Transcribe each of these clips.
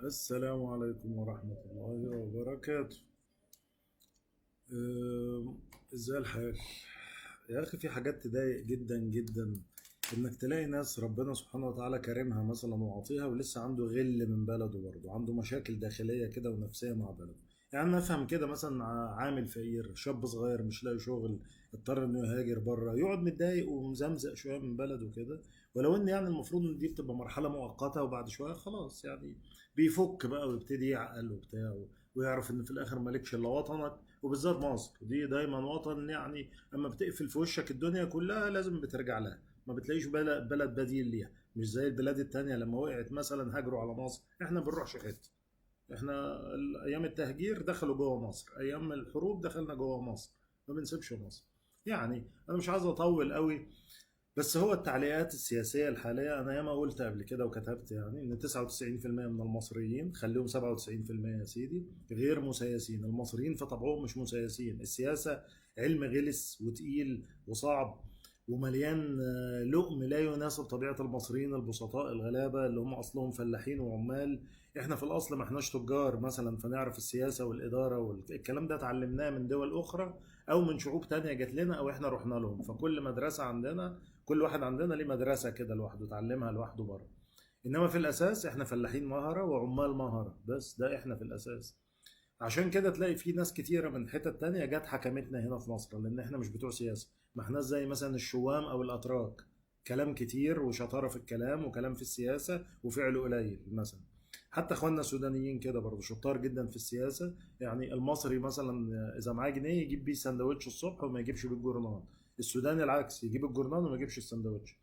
السلام عليكم ورحمة الله وبركاته. ازاي الحال؟ يا اخي في حاجات تضايق جدا جدا، انك تلاقي ناس ربنا سبحانه وتعالى كرمها مثلا وعطيها ولسه عنده غل من بلده، برضه عنده مشاكل داخلية كده ونفسية مع بلده. يعني انا افهم كده، مثلا عامل فقير شاب صغير مش لاقي شغل، اضطر انه يهاجر بره، يقعد متضايق ومزمزق شوية من بلده كده. ولو ان يعني المفروض ان دي بتبقى مرحلة مؤقتة وبعد شوية خلاص يعني بيفك بقى ويبتدي يعقل وبتاع، ويعرف ان في الاخر مالكش الا وطنك. وبالذات مصر دي دايما وطن، يعني اما بتقفل في وشك الدنيا كلها لازم بترجع لها، ما بتلاقيش بلد بديل ليها. مش زي البلاد التانية لما وقعت مثلا هاجروا على مصر، احنا بنروحش حته. احنا ايام التهجير دخلوا جوه مصر، ايام الحروب دخلنا جوه مصر، ما بنسيبش مصر. يعني انا مش عايز اطول قوي، بس هو التعليقات السياسية الحالية أنا ياما قلت قبل كده وكتبت، يعني إن 99% من المصريين، خليهم 97% يا سيدي، غير مسيسين. المصريين في طبعهم مش مسيسين. السياسة علم غلس وتقيل وصعب ومليان لقم لا يناسب طبيعة المصريين البسطاء الغلابة اللي هم أصلهم فلاحين وعمال. إحنا في الأصل ما إحناش تجار مثلا، فنعرف السياسة والإدارة والكلام ده اتعلمناه من دول أخرى أو من شعوب تانية جات لنا أو إحنا رحنا لهم. فكل مدرسة عندنا، كل واحد عندنا ليه مدرسة كده لوحده اتعلمها لوحده بره. انما في الاساس احنا فلاحين مهرة وعمال مهرة، بس ده احنا في الاساس. عشان كده تلاقي في ناس كتيرة من حتت تانية جت حكمتنا هنا في مصر، لان احنا مش بتوع سياسة. ما احنا زي مثلا الشوام او الاتراك، كلام كتير وشطارة في الكلام وكلام في السياسة وفعل قليل مثلا. حتى اخواننا السودانيين كده برضه شطار جدا في السياسة. يعني المصري مثلا اذا معاه جنيه يجيب بيه سندوتش الصبح وما يجيبش بيه الجورنال. السوداني العكس، يجيب الجورنال وما يجيبش السندوتش.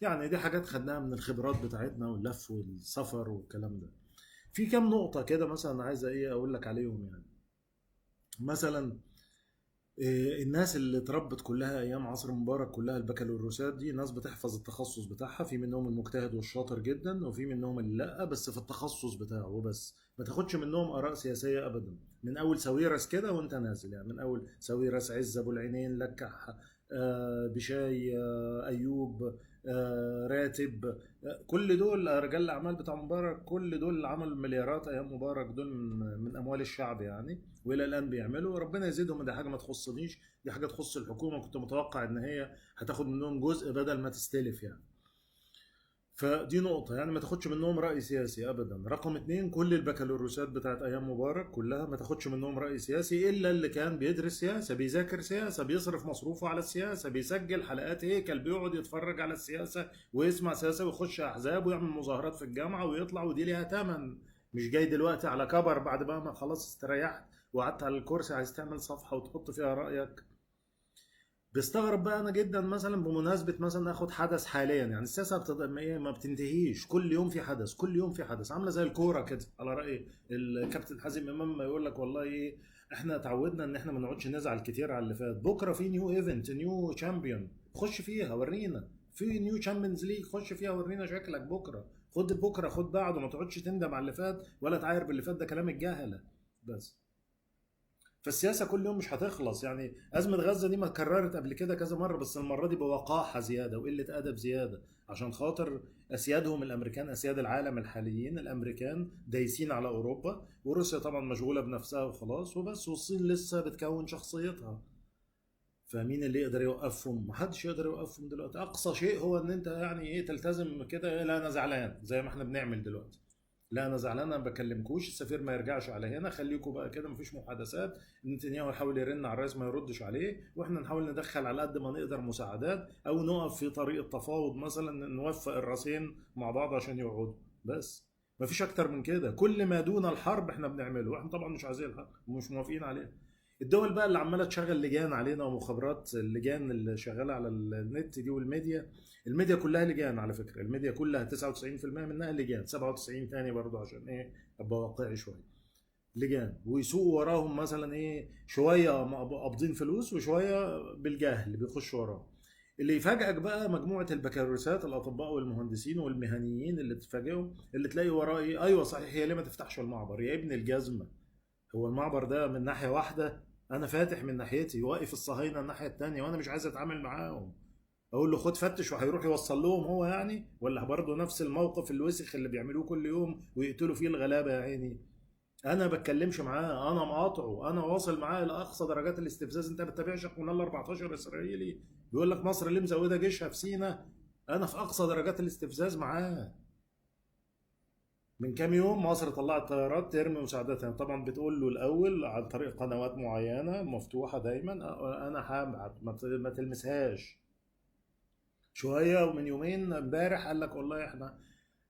يعني دي حاجات خدناها من الخبرات بتاعتنا واللف والسفر والكلام ده. في كام نقطة كده مثلا عايز ايه اقول لك عليهم يعني. مثلا الناس اللي اتربت كلها ايام عصر مبارك، كلها البكالوريوسات دي ناس بتحفظ التخصص بتاعها، في منهم المجتهد والشاطر جدا وفي منهم اللي لا بس في التخصص بتاعه وبس. ما تاخدش منهم اراء سياسيه ابدا، من اول ساويرس كده وانت نازل، يعني من اول ساويرس، عز ابو العينين، لكح، بشاي، ايوب، راتب، كل دول رجال الاعمال بتاع مبارك، كل دول اللي عملوا المليارات ايام مبارك دول من اموال الشعب يعني. والى الان بيعملوا، ربنا يزيدهم. دي حاجه ما تخصنيش، دي حاجه تخص الحكومه. كنت متوقع ان هي هتاخد منهم جزء بدل ما تستلف يعني. فدي نقطة، يعني ما تاخدش منهم رأي سياسي أبدا. رقم اتنين، كل البكالوريوسات بتاعت أيام مبارك كلها ما تاخدش منهم رأي سياسي، إلا اللي كان بيدرس سياسة، بيذاكر سياسة، بيصرف مصروفه على السياسة، بيسجل حلقات هيكل، بيقعد يتفرج على السياسة ويسمع سياسة ويخش أحزاب ويعمل مظاهرات في الجامعة ويطلع، ودي ليها تمن. مش جاي دلوقتي على كبر بعد بقى ما خلاص استريحت وقعدت على الكرسي عايز تعمل صفحة وتحط فيها رأيك. بيستغرب بقى انا جدا مثلا بمناسبه مثلا اخد حدث حاليا، يعني السياسه ما بتنتهيش، كل يوم في حدث، كل يوم في حدث، عامله زي الكوره كده على راي الكابتن حازم امام ما يقول لك والله ايه، احنا اتعودنا ان احنا ما نقعدش نزعل كتير على اللي فات. بكره في نيو ايفنت، نيو تشامبيون، خش فيها ورينا. في نيو تشامبيونز ليج، خش فيها ورينا شكلك بكره. خد بكره، خد بعده، ما تقعدش تندم على اللي فات ولا تعاير باللي فات، ده كلام الجهله بس. فالسياسه كل يوم مش هتخلص. يعني ازمه غزه دي ما اتكررت قبل كده كذا مره، بس المره دي بوقاحه زياده وقله ادب زياده، عشان خاطر اسيادهم الامريكان، اسياد العالم الحاليين الامريكان دايسين على اوروبا، وروسيا طبعا مشغوله بنفسها وخلاص وبس، والصين لسه بتكون شخصيتها. فمين اللي يقدر يوقفهم؟ محدش يقدر يوقفهم دلوقتي. اقصى شيء هو ان انت يعني ايه تلتزم كده، لا انا زعلان زي ما احنا بنعمل دلوقتي. لا انا زعلان، انا ما بكلمكوش، السفير ما يرجعش على هنا، خليكم بقى كده مفيش محادثات. نتنياهو يحاول يرن على الرئيس ما يردش عليه، واحنا نحاول ندخل على قد ما نقدر مساعدات او نقف في طريق التفاوض مثلا، نوفق الراسين مع بعض عشان يقعدوا بس. مفيش اكتر من كده. كل ما دون الحرب احنا بنعمله، واحنا طبعا مش عايزين الحرب ومش موافقين عليها. الدول بقى اللي عماله تشغل لجان علينا ومخابرات، اللجان اللي شغاله على النت دي والميديا، الميديا كلها لجان على فكره، الميديا كلها 99% منها لجان، 97 تاني برضه عشان ايه ابقى واقعي شويه. لجان ويسوقوا وراهم مثلا ايه، شويه قابضين فلوس وشويه بالجهل بيخشوا وراهم. اللي يفاجئك بقى مجموعه البكالوريوسات، الاطباء والمهندسين والمهنيين، اللي تفاجئهم اللي تلاقي وراه ايه، ايوه صحيح، هي ليه ما تفتحش المعبر يا ابن الجزمه؟ هو المعبر ده من ناحيه واحده، انا فاتح من ناحيتي، واقف الصهاينه الناحيه التانيه وانا مش عايز اتعامل معاهم. اقول له خد فتش وهيروح يوصل لهم هو يعني؟ ولا برضه نفس الموقف الوسخ اللي بيعملوه كل يوم ويقتلوا فيه الغلابه يا عيني؟ انا بتكلمش معاه، انا مقاطعه، انا واصل معاه لاقصى درجات الاستفزاز. انت بتتابعش احنا ال 14 اسرائيلي بيقول لك مصر اللي مزوده جيشها في سينا؟ انا في اقصى درجات الاستفزاز معاه. من كام يوم مصر طلعت طيارات ترمي مساعداتها، طبعا بتقول له الاول عن طريق قنوات معينه مفتوحه دايما، انا هبعت ما تلمسهاش. شويه ومن يومين امبارح قال لك والله احنا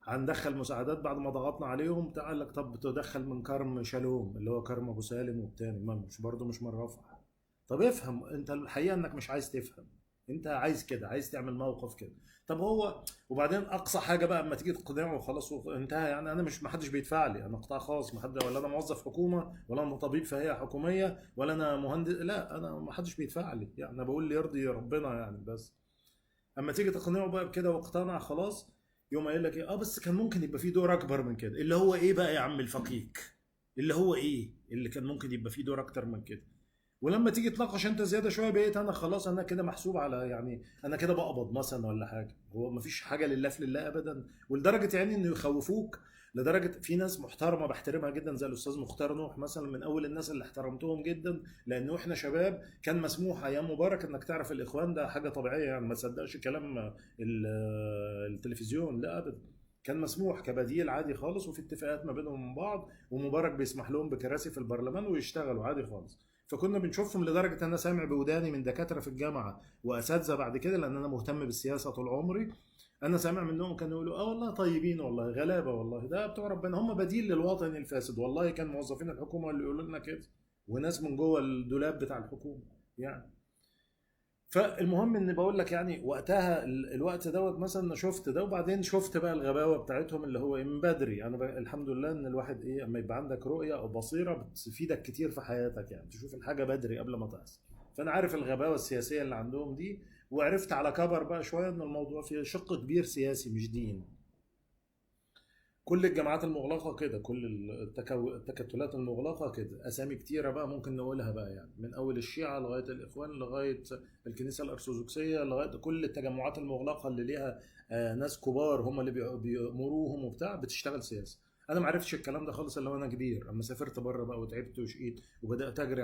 هندخل مساعدات بعد ما ضغطنا عليهم. قال لك طب تدخل من كرم شالوم اللي هو كرم ابو سالم والتاني، ما مش برضه مش من رفح. طب افهم انت، الحقيقه انك مش عايز تفهم. انت عايز كده، عايز تعمل موقف كده. طب هو وبعدين اقصى حاجه بقى اما تيجي تقنعه وخلاص انتهى يعني. انا مش، ما حدش بيدفع لي، انا قطاع خاص، ما حد، ولا انا موظف حكومه، ولا انا طبيب في هيئه حكوميه، ولا انا مهندس، لا انا ما حدش بيدفع لي يعني. انا بقول اللي يرضي ربنا يعني. بس اما تيجي تقنعه بقى بكده واقتنع خلاص، يوم قايل لك ايه، اه بس كان ممكن يبقى فيه دور اكبر من كده. اللي هو ايه بقى يا عم الفقيك؟ اللي هو ايه اللي كان ممكن يبقى فيه دور اكتر من كده؟ ولما تيجي تناقش انت زياده شويه بقيت انا خلاص، انا كده محسوب على يعني، انا كده بقبض مثلا ولا حاجه. هو مفيش حاجه لله في لله ابدا. ولدرجه يعني انه يخوفوك. لدرجه في ناس محترمه بحترمها جدا زي الاستاذ مختار نوح مثلا، من اول الناس اللي احترمتهم جدا، لانه احنا شباب كان مسموح ايام مبارك انك تعرف الاخوان ده حاجه طبيعيه يعني، ما تصدقش كلام التلفزيون، لا ابدا. كان مسموح كبديل عادي خالص، وفي اتفاقات ما بينهم وبين بعض، ومبارك بيسمح لهم بكراسي في البرلمان ويشتغلوا عادي خالص. فكنا بنشوفهم، لدرجه انا سامع بوداني من دكاتره في الجامعه واساتذه بعد كده، لان انا مهتم بالسياسه طول عمري. انا سامع منهم كانوا يقولوا اه والله طيبين، والله غلابه، والله ده بتوع ربنا، هم بديل للوطن الفاسد. والله كان موظفين الحكومه اللي يقولوا لنا كده، وناس من جوه الدولاب بتاع الحكومه يعني. فالمهم ان بقول لك يعني وقتها الوقت دوت مثلا انا شفت ده، وبعدين شفت بقى الغباوه بتاعتهم اللي هو من بدري. انا الحمد لله ان الواحد ايه، اما يبقى عندك رؤيه او بصيره بتفيدك كتير في حياتك يعني، تشوف الحاجه بدري قبل ما تحصل. فانا عارف الغباوه السياسيه اللي عندهم دي، وعرفت على كبر بقى شويه ان الموضوع فيه شق كبير سياسي مش دين. كل الجامعات المغلقة كده، كل التكتلات المغلقة كده، أسامي كتيرة بقى ممكن نقولها بقى يعني، من أول الشيعة لغاية الإخوان لغاية الكنيسة الأرثوذكسية، لغاية كل التجمعات المغلقة اللي ليها ناس كبار هم اللي بيأمروهم وبتاع، بتشتغل سياسة. أنا ما عرفتش الكلام ده خالص إلا وأنا كبير، أما سافرت بره بقى وتعبت وشقيت وبدأت أجري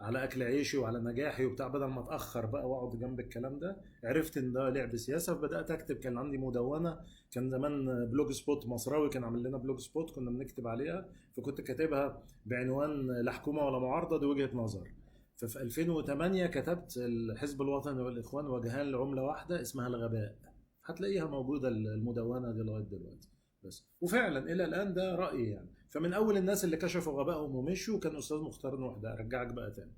على أكل عيشي وعلى نجاحي وبتاع، بدل ما أتأخر بقى وأقعد جنب الكلام ده، عرفت إن ده لعب سياسة. فبدأت أكتب، كان عندي مدونة، كان زمان بلوج سبوت مصراوي كان عامل لنا بلوج سبوت كنا بنكتب عليها، فكنت كاتبها بعنوان لا حكومه ولا معارضه، دي وجهه نظر. ففي 2008 كتبت الحزب الوطني والاخوان وجهان لعمله واحده اسمها الغباء. هتلاقيها موجوده المدونه دي لغايه دلوقتي. بس وفعلا الى الان ده رايي يعني. فمن اول الناس اللي كشفوا غبائهم ومشوا كان استاذ مختار نوح ده. ارجعك بقى تاني،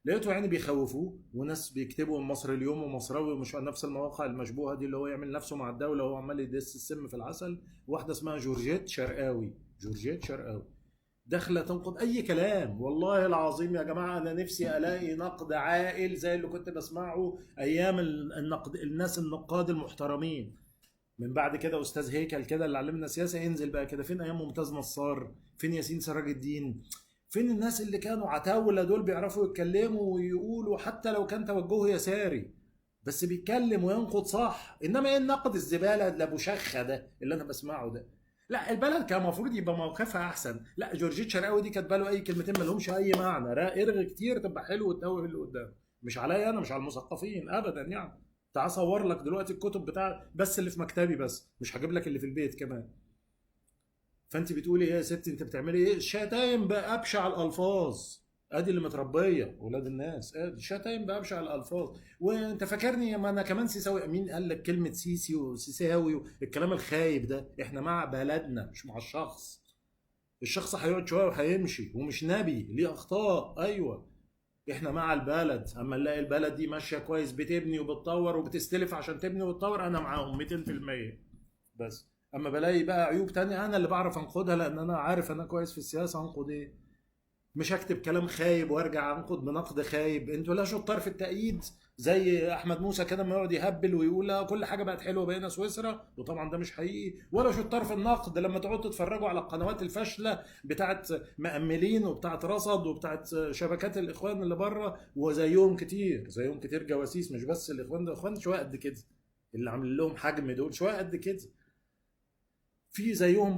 لقيته يعني بيخوفوه، وناس بيكتبوا مصر اليوم ومصراوي ومش على نفس المواقع المشبوهه دي اللي هو يعمل نفسه مع الدوله وهو عمال يدس السم في العسل. واحده اسمها جورجيت شرقاوي، جورجيت شرقاوي داخله تنقد اي كلام. والله العظيم يا جماعه انا نفسي الاقي نقد عاقل زي اللي كنت بسمعه ايام النقد، الناس النقاد المحترمين. من بعد كده استاذ هيكل كده اللي علمنا سياسه ينزل بقى كده. فين ايام ممتاز نصار؟ فين ياسين سراج الدين؟ فين الناس اللي كانوا عتاولة دول بيعرفوا يتكلموا ويقولوا حتى لو كان توجهه يساري، بس بيتكلم وينقد صح؟ انما ايه النقد الزباله اللي ابو شخه ده اللي انا بسمعه ده؟ لا البلد كان المفروض يبقى موقفها احسن. لا جورجيت شرقاوي دي كاتبه له اي كلمتين ما لهمش اي معنى، ارغي كتير تبقى حلو وتتوه اللي قدام. مش عليا انا، مش على المثقفين ابدا يعني. تعال اصور لك دلوقتي الكتب بتاع بس اللي في مكتبي، بس مش هجيب لك اللي في البيت كمان. فانت بتقولي ايه يا ستي، انت بتعملي ايه؟ شتايم بابشع الالفاظ. ادي اللي متربيه ولاد الناس، ادي شتايم بابشع الالفاظ. وانت فاكرني ما انا كمان سيساوي؟ مين قال لك كلمه سيسي وسيساوي والكلام الخايب ده؟ احنا مع بلدنا مش مع الشخص. الشخص هيقعد شويه وهيمشي ومش نبي، ليه اخطاء ايوه. احنا مع البلد، اما نلاقي البلد دي ماشيه كويس بتبني وبتطور وبتستلف عشان تبني وتطور، انا معاهم 200%. بس اما بلاقي بقى عيوب تانية انا اللي بعرف انقدها، لان انا عارف انا كويس في السياسه انقد ايه. مش هكتب كلام خايب وارجع انقد بنقد خايب. انتوا لا شطار في التأييد زي احمد موسى كده ما يقعد يهبل ويقول لا كل حاجه بقت حلوه بقينا سويسرا، وطبعا ده مش حقيقي، ولا شطار في النقد لما تقعدوا تتفرجوا على القنوات الفاشله بتاعت مأملين وبتاعت رصد وبتاعت شبكات الاخوان اللي بره، وزيهم كتير زيهم كتير جواسيس، مش بس الاخوان، ده اخوان شويه قد كده اللي عاملين لهم حجم دول شويه قد كده، في زيهم